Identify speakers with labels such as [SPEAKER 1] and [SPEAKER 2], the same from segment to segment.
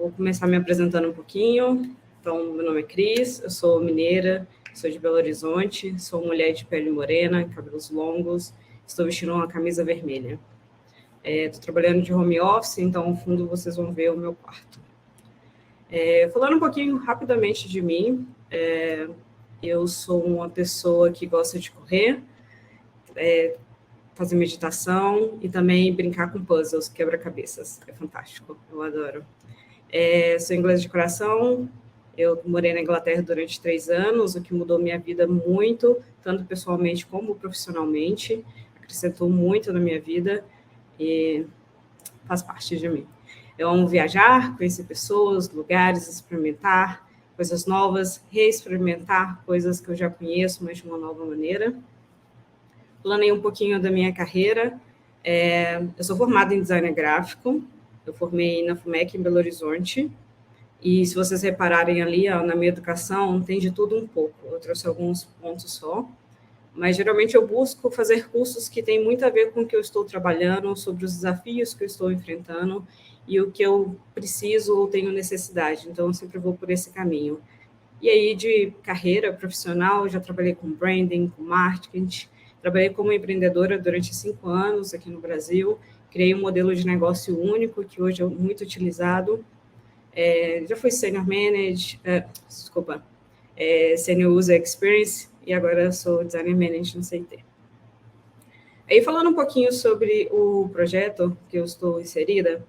[SPEAKER 1] Vou começar me apresentando um pouquinho. Então, meu nome é Cris, eu sou mineira, sou de Belo Horizonte, sou mulher de pele morena, cabelos longos, estou vestindo uma camisa vermelha. Estou trabalhando de home office, então, no fundo, vocês vão ver o meu quarto. Falando um pouquinho rapidamente de mim, eu sou uma pessoa que gosta de correr, fazer meditação e também brincar com puzzles, quebra-cabeças. É fantástico, eu adoro. Sou inglesa de coração, eu morei na Inglaterra durante 3 anos, o que mudou minha vida muito, tanto pessoalmente como profissionalmente, acrescentou muito na minha vida e faz parte de mim. Eu amo viajar, conhecer pessoas, lugares, experimentar coisas novas, reexperimentar coisas que eu já conheço, mas de uma nova maneira. Planei um pouquinho da minha carreira. Eu sou formada em design gráfico, eu formei na FUMEC em Belo Horizonte, e se vocês repararem ali, na minha educação, tem de tudo um pouco. Eu trouxe alguns pontos só, mas geralmente eu busco fazer cursos que têm muito a ver com o que eu estou trabalhando, sobre os desafios que eu estou enfrentando e o que eu preciso ou tenho necessidade. Então, eu sempre vou por esse caminho. E aí, de carreira profissional, já trabalhei com branding, com marketing, trabalhei como empreendedora durante 5 anos aqui no Brasil, criei um modelo de negócio único, que hoje é muito utilizado. Já fui senior manager, senior user experience, e agora sou designer manager no CIT. Aí, falando um pouquinho sobre o projeto que eu estou inserida,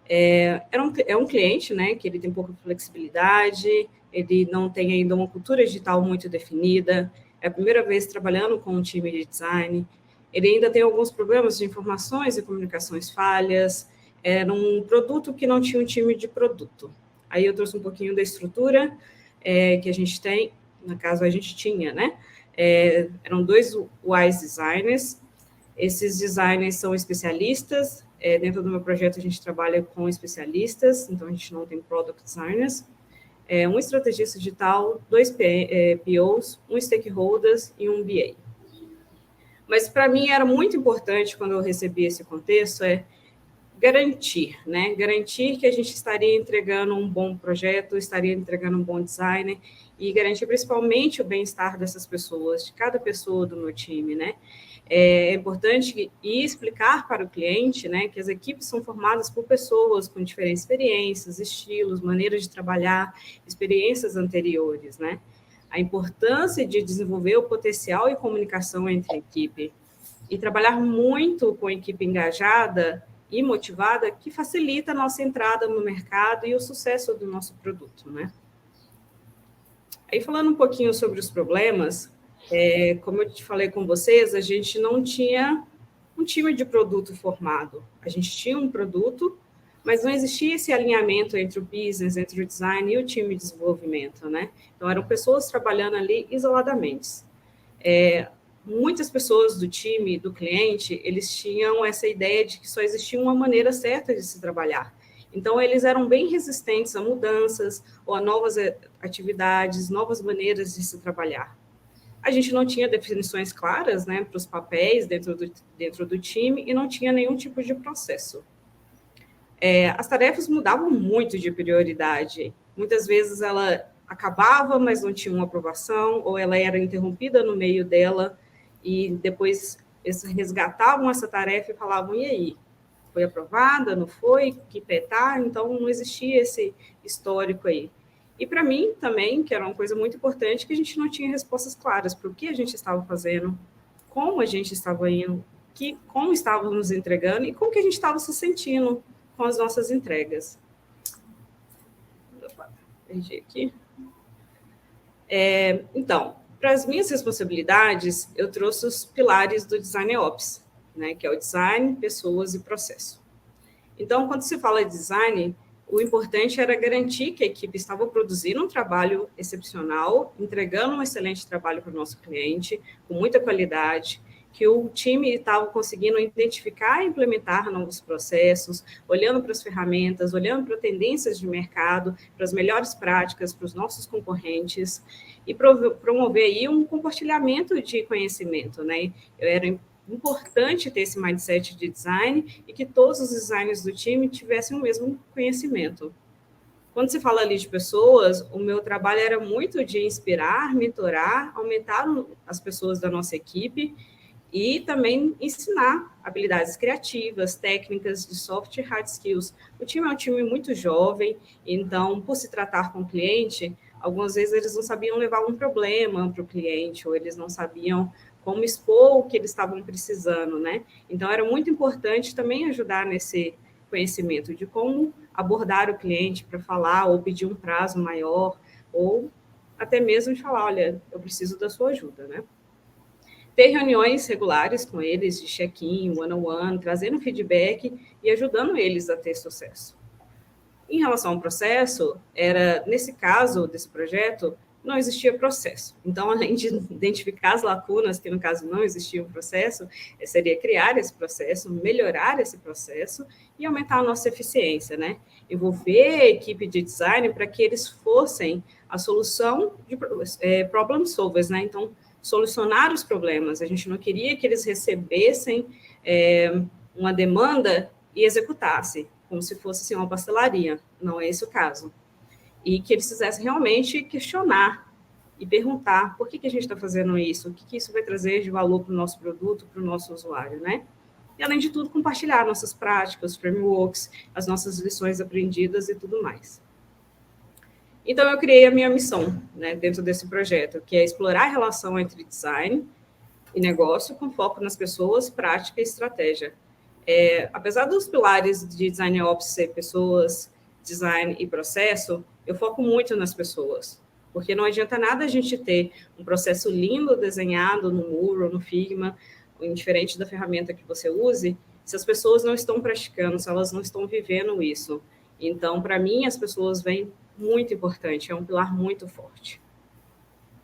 [SPEAKER 1] é um cliente, né, que ele tem pouca flexibilidade, ele não tem ainda uma cultura digital muito definida, é a primeira vez trabalhando com um time de design, ele ainda tem alguns problemas de informações e comunicações falhas, era um produto que não tinha um time de produto. Aí eu trouxe um pouquinho da estrutura que a gente tem, no caso a gente tinha, né? Eram 2 wise designers, esses designers são especialistas, dentro do meu projeto a gente trabalha com especialistas, então a gente não tem product designers, um estrategista digital, 2 POs, um stakeholders e um BA. Mas para mim era muito importante, quando eu recebi esse contexto, garantir, né? Garantir que a gente estaria entregando um bom projeto, estaria entregando um bom design e garantir principalmente o bem-estar dessas pessoas, de cada pessoa do meu time, né? É importante explicar para o cliente, né, que as equipes são formadas por pessoas com diferentes experiências, estilos, maneiras de trabalhar, experiências anteriores, né? A importância de desenvolver o potencial e comunicação entre a equipe e trabalhar muito com a equipe engajada e motivada, que facilita a nossa entrada no mercado e o sucesso do nosso produto, né? Aí, falando um pouquinho sobre os problemas, como eu te falei com vocês, a gente não tinha um time de produto formado. A gente tinha um produto, mas não existia esse alinhamento entre o business, entre o design e o time de desenvolvimento, né? Então, eram pessoas trabalhando ali isoladamente. Muitas pessoas do time, do cliente, eles tinham essa ideia de que só existia uma maneira certa de se trabalhar. Então, eles eram bem resistentes a mudanças ou a novas atividades, novas maneiras de se trabalhar. A gente não tinha definições claras, né, para os papéis dentro do time e não tinha nenhum tipo de processo. As tarefas mudavam muito de prioridade. Muitas vezes ela acabava, mas não tinha uma aprovação, ou ela era interrompida no meio dela, e depois eles resgatavam essa tarefa e falavam, e aí? Foi aprovada, não foi? Que pé tá? Então, não existia esse histórico aí. E para mim também, que era uma coisa muito importante, que a gente não tinha respostas claras para o que a gente estava fazendo, como a gente estava indo, como estávamos nos entregando e como que a gente estava se sentindo com as nossas entregas. Opa, perdi aqui. Então, para as minhas responsabilidades, eu trouxe os pilares do Design Ops, né, que é o design, pessoas e processo. Então, quando se fala de design, o importante era garantir que a equipe estava produzindo um trabalho excepcional, entregando um excelente trabalho para o nosso cliente, com muita qualidade, que o time estava conseguindo identificar e implementar novos processos, olhando para as ferramentas, olhando para tendências de mercado, para as melhores práticas, para os nossos concorrentes, e promover aí um compartilhamento de conhecimento, né? Era importante ter esse mindset de design e que todos os designers do time tivessem o mesmo conhecimento. Quando se fala ali de pessoas, o meu trabalho era muito de inspirar, mentorar, aumentar as pessoas da nossa equipe e também ensinar habilidades criativas, técnicas de soft e hard skills. O time é um time muito jovem, então, por se tratar com o cliente, algumas vezes eles não sabiam levar um problema para o cliente, ou eles não sabiam como expor o que eles estavam precisando, né? Então, era muito importante também ajudar nesse conhecimento de como abordar o cliente para falar ou pedir um prazo maior, ou até mesmo de falar, olha, eu preciso da sua ajuda, né? Ter reuniões regulares com eles, de check-in, one-on-one, trazendo feedback e ajudando eles a ter sucesso. Em relação ao processo, nesse caso desse projeto, não existia processo. Então, além de identificar as lacunas, que no caso não existia um processo, seria criar esse processo, melhorar esse processo e aumentar a nossa eficiência, né? Envolver a equipe de design para que eles fossem a solução de problem solvers, né? Então, solucionar os problemas. A gente não queria que eles recebessem uma demanda e executassem, como se fosse assim, uma pastelaria. Não é esse o caso. E que eles fizessem realmente questionar e perguntar por que a gente está fazendo isso, o que isso vai trazer de valor para o nosso produto, para o nosso usuário, né? E, além de tudo, compartilhar nossas práticas, frameworks, as nossas lições aprendidas e tudo mais. Então, eu criei a minha missão, né, dentro desse projeto, que é explorar a relação entre design e negócio com foco nas pessoas, prática e estratégia. Apesar dos pilares de Design Ops ser pessoas, design e processo, eu foco muito nas pessoas, porque não adianta nada a gente ter um processo lindo desenhado no Muro, no Figma, indiferente da ferramenta que você use, se as pessoas não estão praticando, se elas não estão vivendo isso. Então, para mim, as pessoas vêm muito importante, é um pilar muito forte.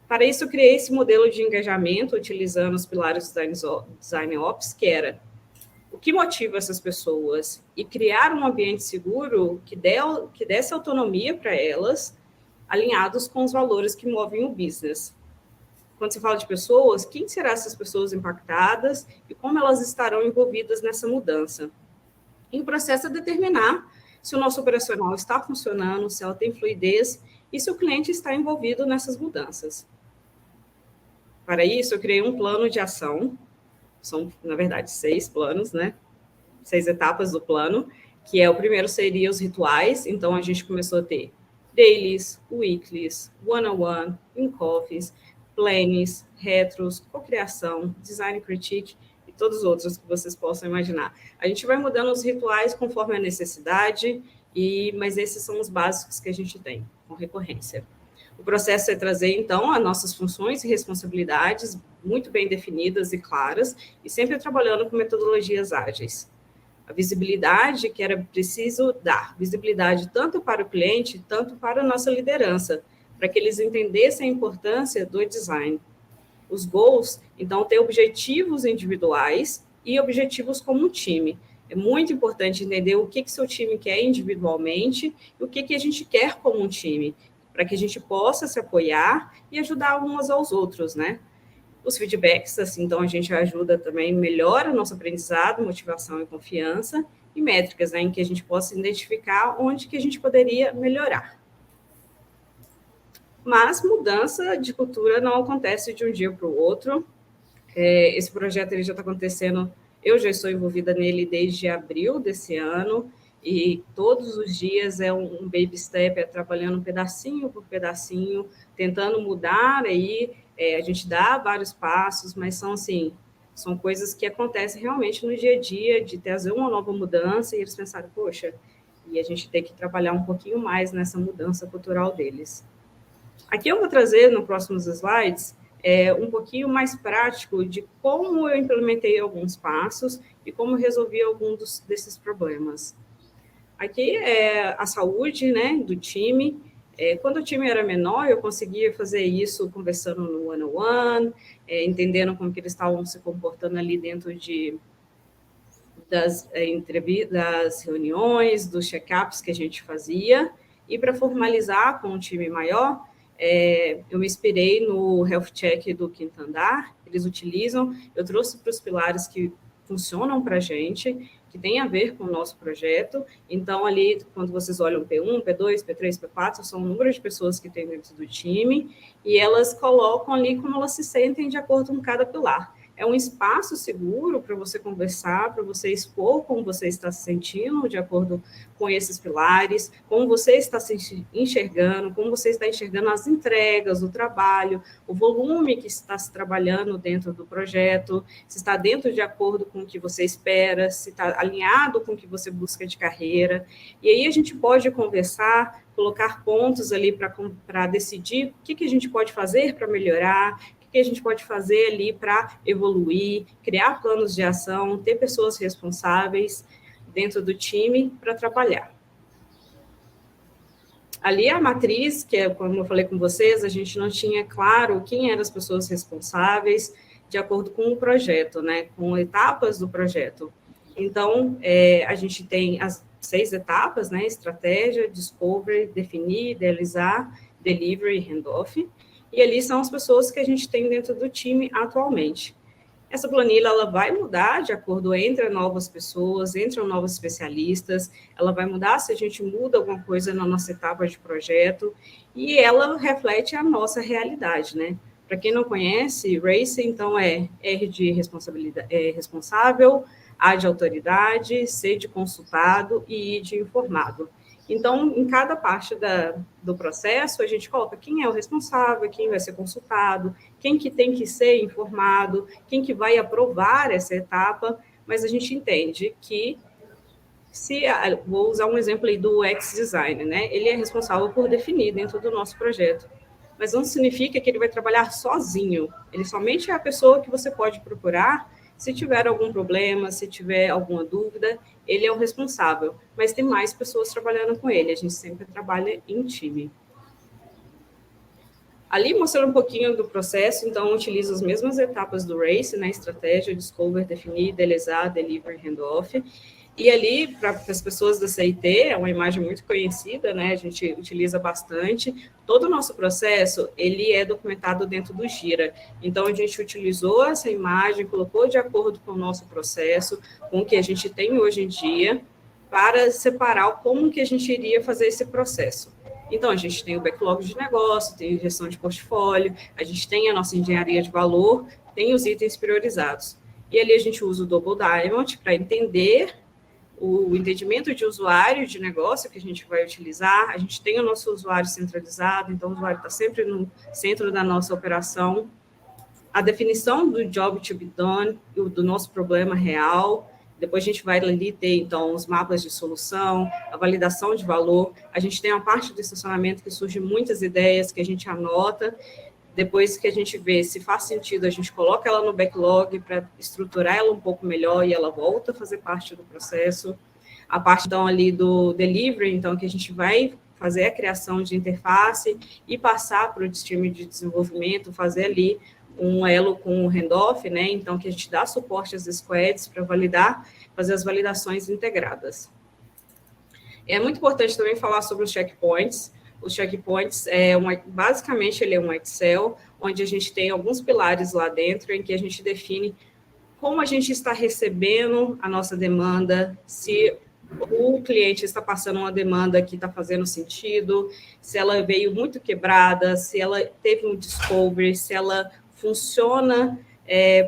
[SPEAKER 1] Para isso, eu criei esse modelo de engajamento, utilizando os pilares do Design Ops, que era o que motiva essas pessoas e criar um ambiente seguro que desse autonomia para elas, alinhados com os valores que movem o business. Quando se fala de pessoas, quem serão essas pessoas impactadas e como elas estarão envolvidas nessa mudança? E o processo é determinar se o nosso operacional está funcionando, se ela tem fluidez e se o cliente está envolvido nessas mudanças. Para isso, eu criei um plano de ação. São, na verdade, 6 planos, né? 6 etapas do plano, que o primeiro seria os rituais. Então, a gente começou a ter dailies, weeklies, one-on-one, in-coffees, plannings, retros, cocriação, design critique e todos os outros que vocês possam imaginar. A gente vai mudando os rituais conforme a necessidade, mas esses são os básicos que a gente tem, com recorrência. O processo é trazer, então, as nossas funções e responsabilidades muito bem definidas e claras, e sempre trabalhando com metodologias ágeis. A visibilidade que era preciso dar, visibilidade tanto para o cliente, tanto para a nossa liderança, para que eles entendessem a importância do design. Os goals, então, ter objetivos individuais e objetivos como um time. É muito importante entender o que seu time quer individualmente e o que a gente quer como um time, para que a gente possa se apoiar e ajudar uns aos outros, né? Os feedbacks, assim, então a gente ajuda também, melhora o nosso aprendizado, motivação e confiança, e métricas, né, em que a gente possa identificar onde que a gente poderia melhorar. Mas mudança de cultura não acontece de um dia para o outro. Esse projeto ele já está acontecendo, eu já estou envolvida nele desde abril desse ano, e todos os dias é um baby step, trabalhando pedacinho por pedacinho, tentando mudar aí, a gente dá vários passos, mas são coisas que acontecem realmente no dia a dia, de trazer uma nova mudança, e eles pensaram, poxa, e a gente tem que trabalhar um pouquinho mais nessa mudança cultural deles. Aqui eu vou trazer, nos próximos slides, um pouquinho mais prático de como eu implementei alguns passos e como resolvi alguns desses problemas. Aqui é a saúde, né, do time. Quando o time era menor, eu conseguia fazer isso conversando no one-on-one, entendendo como que eles estavam se comportando ali dentro das reuniões, dos check-ups que a gente fazia. E para formalizar com um time maior, eu me inspirei no Health Check do Quinto Andar, eles utilizam. Eu trouxe para os pilares que funcionam para a gente, que tem a ver com o nosso projeto. Então, ali, quando vocês olham P1, P2, P3, P4, são o número de pessoas que tem dentro do time, e elas colocam ali como elas se sentem de acordo com cada pilar. É um espaço seguro para você conversar, para você expor como você está se sentindo de acordo com esses pilares, como você está se enxergando, como você está enxergando as entregas, o trabalho, o volume que está se trabalhando dentro do projeto, se está dentro de acordo com o que você espera, se está alinhado com o que você busca de carreira. E aí a gente pode conversar, colocar pontos ali para decidir o que a gente pode fazer para melhorar, que a gente pode fazer ali para evoluir, criar planos de ação, ter pessoas responsáveis dentro do time para trabalhar. Ali a matriz, que é como eu falei com vocês, a gente não tinha claro quem eram as pessoas responsáveis de acordo com o projeto, né, com etapas do projeto. Então, a gente tem as 6 etapas, né, estratégia, discovery, definir, idealizar, delivery e handoff. E ali são as pessoas que a gente tem dentro do time atualmente. Essa planilha ela vai mudar de acordo entre novas pessoas, entram novos especialistas, ela vai mudar se a gente muda alguma coisa na nossa etapa de projeto, e ela reflete a nossa realidade, né? Para quem não conhece, RACE, então, é R de responsabilidade, responsável, A de autoridade, C de consultado e I de informado. Então, em cada parte do processo, a gente coloca quem é o responsável, quem vai ser consultado, quem que tem que ser informado, quem que vai aprovar essa etapa, mas a gente entende que, vou usar um exemplo aí do UX Design, né? Ele é responsável por definir dentro do nosso projeto, mas não significa que ele vai trabalhar sozinho, ele somente é a pessoa que você pode procurar se tiver algum problema, se tiver alguma dúvida, ele é o responsável, mas tem mais pessoas trabalhando com ele, a gente sempre trabalha em time. Ali, mostrando um pouquinho do processo, então, utiliza as mesmas etapas do RACE, né, estratégia, discover, definir, idealizar, deliver, handoff. E ali, para as pessoas da CIT, é uma imagem muito conhecida, né, a gente utiliza bastante. Todo o nosso processo, ele é documentado dentro do Gira. Então, a gente utilizou essa imagem, colocou de acordo com o nosso processo, com o que a gente tem hoje em dia, para separar como que a gente iria fazer esse processo. Então, a gente tem o backlog de negócio, tem a gestão de portfólio, a gente tem a nossa engenharia de valor, tem os itens priorizados. E ali a gente usa o Double Diamond para entender o entendimento de usuário de negócio que a gente vai utilizar. A gente tem o nosso usuário centralizado, então o usuário está sempre no centro da nossa operação. A definição do job to be done, do nosso problema real. Depois a gente vai ali ter, então, os mapas de solução, a validação de valor. A gente tem uma parte do estacionamento que surge muitas ideias que a gente anota. Depois que a gente vê se faz sentido, a gente coloca ela no backlog para estruturar ela um pouco melhor e ela volta a fazer parte do processo. A parte, então, ali do delivery, então, que a gente vai fazer a criação de interface e passar para o time de desenvolvimento, fazer ali um elo com o handoff, né? Então, que a gente dá suporte às squads para validar, fazer as validações integradas. É muito importante também falar sobre os checkpoints. Os checkpoints, basicamente, ele é um Excel, onde a gente tem alguns pilares lá dentro, em que a gente define como a gente está recebendo a nossa demanda, se o cliente está passando uma demanda que está fazendo sentido, se ela veio muito quebrada, se ela teve um discovery, se ela funciona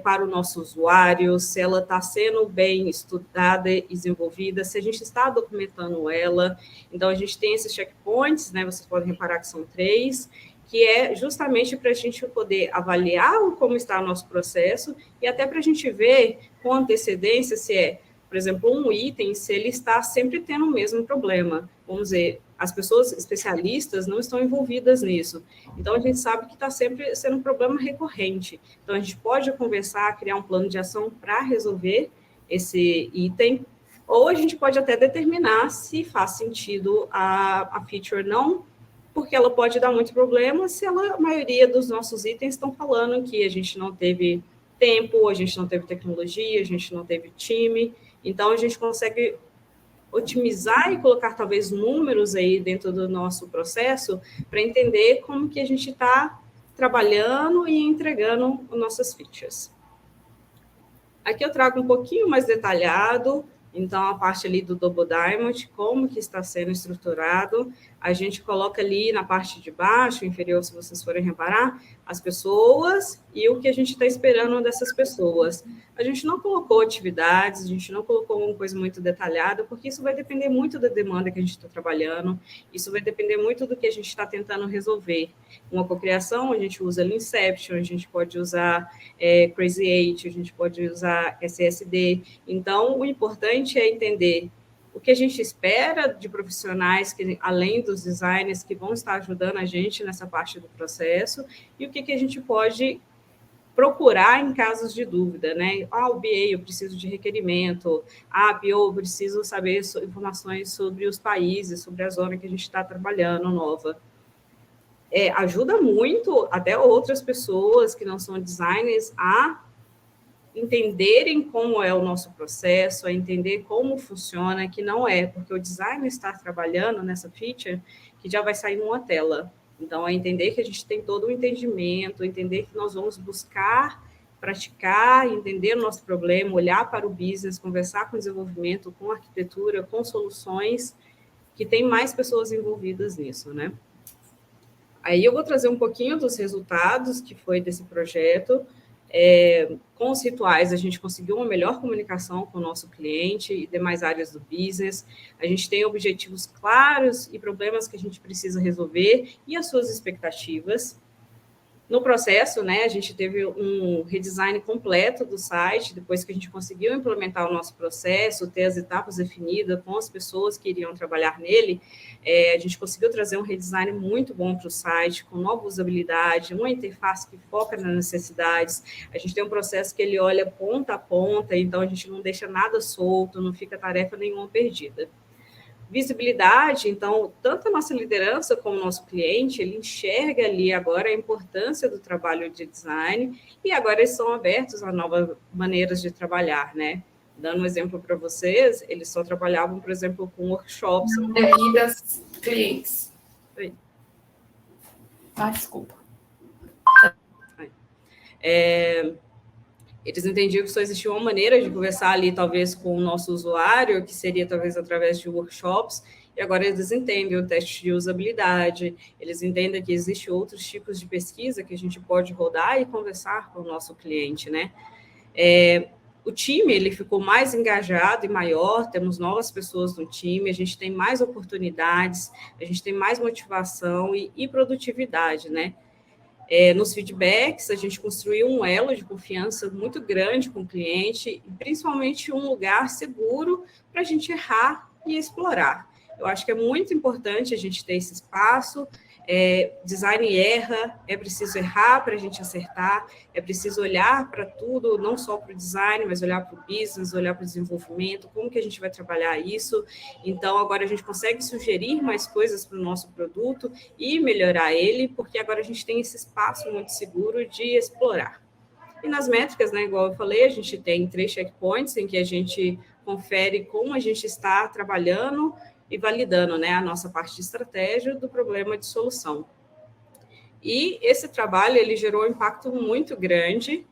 [SPEAKER 1] para o nosso usuário, se ela está sendo bem estudada e desenvolvida, se a gente está documentando ela. Então, a gente tem esses checkpoints, né? Vocês podem reparar que são 3, que é justamente para a gente poder avaliar como está o nosso processo e até para a gente ver com antecedência se por exemplo, um item, se ele está sempre tendo o mesmo problema. Vamos dizer, as pessoas especialistas não estão envolvidas nisso. Então, a gente sabe que está sempre sendo um problema recorrente. Então, a gente pode conversar, criar um plano de ação para resolver esse item, ou a gente pode até determinar se faz sentido a feature não, porque ela pode dar muito problema se a maioria dos nossos itens estão falando que a gente não teve tempo, a gente não teve tecnologia, a gente não teve time. Então, a gente consegue otimizar e colocar, talvez, números aí dentro do nosso processo para entender como que a gente está trabalhando e entregando nossas features. Aqui eu trago um pouquinho mais detalhado, então, a parte ali do Double Diamond, como que está sendo estruturado, a gente coloca ali na parte de baixo, inferior, se vocês forem reparar, as pessoas e o que a gente está esperando dessas pessoas. A gente não colocou atividades, a gente não colocou uma coisa muito detalhada, porque isso vai depender muito da demanda que a gente está trabalhando, isso vai depender muito do que a gente está tentando resolver. Uma cocriação, a gente usa Inception, a gente pode usar Crazy 8, a gente pode usar SSD. Então, o importante é entender o que a gente espera de profissionais, que, além dos designers, que vão estar ajudando a gente nessa parte do processo, e o que a gente pode procurar em casos de dúvida, né? O BA, eu preciso de requerimento. PO, eu preciso saber informações sobre os países, sobre a zona que a gente está trabalhando nova. Ajuda muito até outras pessoas que não são designers a entenderem como é o nosso processo, a entender como funciona, que não é, porque o designer está trabalhando nessa feature que já vai sair numa tela. Então, é entender que a gente tem todo o entendimento, entender que nós vamos buscar, praticar, entender o nosso problema, olhar para o business, conversar com o desenvolvimento, com arquitetura, com soluções, que tem mais pessoas envolvidas nisso, né? Aí eu vou trazer um pouquinho dos resultados que foi desse projeto. Com os rituais, a gente conseguiu uma melhor comunicação com o nosso cliente e demais áreas do business. A gente tem objetivos claros e problemas que a gente precisa resolver e as suas expectativas. No processo, né, a gente teve um redesign completo do site, depois que a gente conseguiu implementar o nosso processo, ter as etapas definidas com as pessoas que iriam trabalhar nele, a gente conseguiu trazer um redesign muito bom para o site, com nova usabilidade, uma interface que foca nas necessidades. A gente tem um processo que ele olha ponta a ponta, então a gente não deixa nada solto, não fica tarefa nenhuma perdida. Visibilidade, então, tanto a nossa liderança como o nosso cliente, ele enxerga ali agora a importância do trabalho de design e agora eles são abertos a novas maneiras de trabalhar, né? Dando um exemplo para vocês, eles só trabalhavam, por exemplo, com workshops.
[SPEAKER 2] Devidas clientes.
[SPEAKER 1] Oi.
[SPEAKER 2] Desculpa.
[SPEAKER 1] Eles entendiam que só existia uma maneira de conversar ali, talvez, com o nosso usuário, que seria, talvez, através de workshops, e agora eles entendem o teste de usabilidade, eles entendem que existem outros tipos de pesquisa que a gente pode rodar e conversar com o nosso cliente, né? O time, ele ficou mais engajado e maior, temos novas pessoas no time, a gente tem mais oportunidades, a gente tem mais motivação e produtividade, né? Nos feedbacks, a gente construiu um elo de confiança muito grande com o cliente, e principalmente um lugar seguro para a gente errar e explorar. Eu acho que é muito importante a gente ter esse espaço. Design erra, é preciso errar para a gente acertar, é preciso olhar para tudo, não só para o design, mas olhar para o business, olhar para o desenvolvimento, como que a gente vai trabalhar isso. Então, agora a gente consegue sugerir mais coisas para o nosso produto e melhorar ele, porque agora a gente tem esse espaço muito seguro de explorar. E nas métricas, né, igual eu falei, a gente tem 3 checkpoints em que a gente confere como a gente está trabalhando e validando, né, a nossa parte de estratégia do problema de solução. E esse trabalho, ele gerou um impacto muito grande,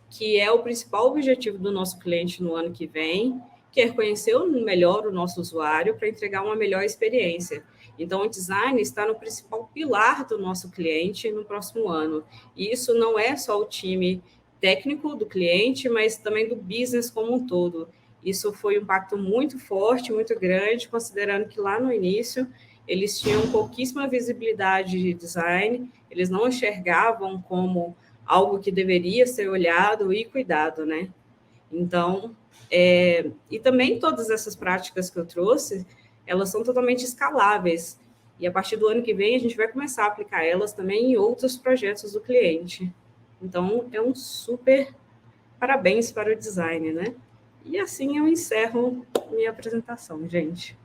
[SPEAKER 1] que é o principal objetivo do nosso cliente no ano que vem, que é conhecer melhor o nosso usuário para entregar uma melhor experiência. Então, o design está no principal pilar do nosso cliente no próximo ano. E isso não é só o time técnico do cliente, mas também do business como um todo. Isso foi um impacto muito forte, muito grande, considerando que lá no início eles tinham pouquíssima visibilidade de design, eles não enxergavam como algo que deveria ser olhado e cuidado, né? Então, e também todas essas práticas que eu trouxe, elas são totalmente escaláveis. E a partir do ano que vem, a gente vai começar a aplicar elas também em outros projetos do cliente. Então, é um super parabéns para o design, né? E assim eu encerro minha apresentação, gente.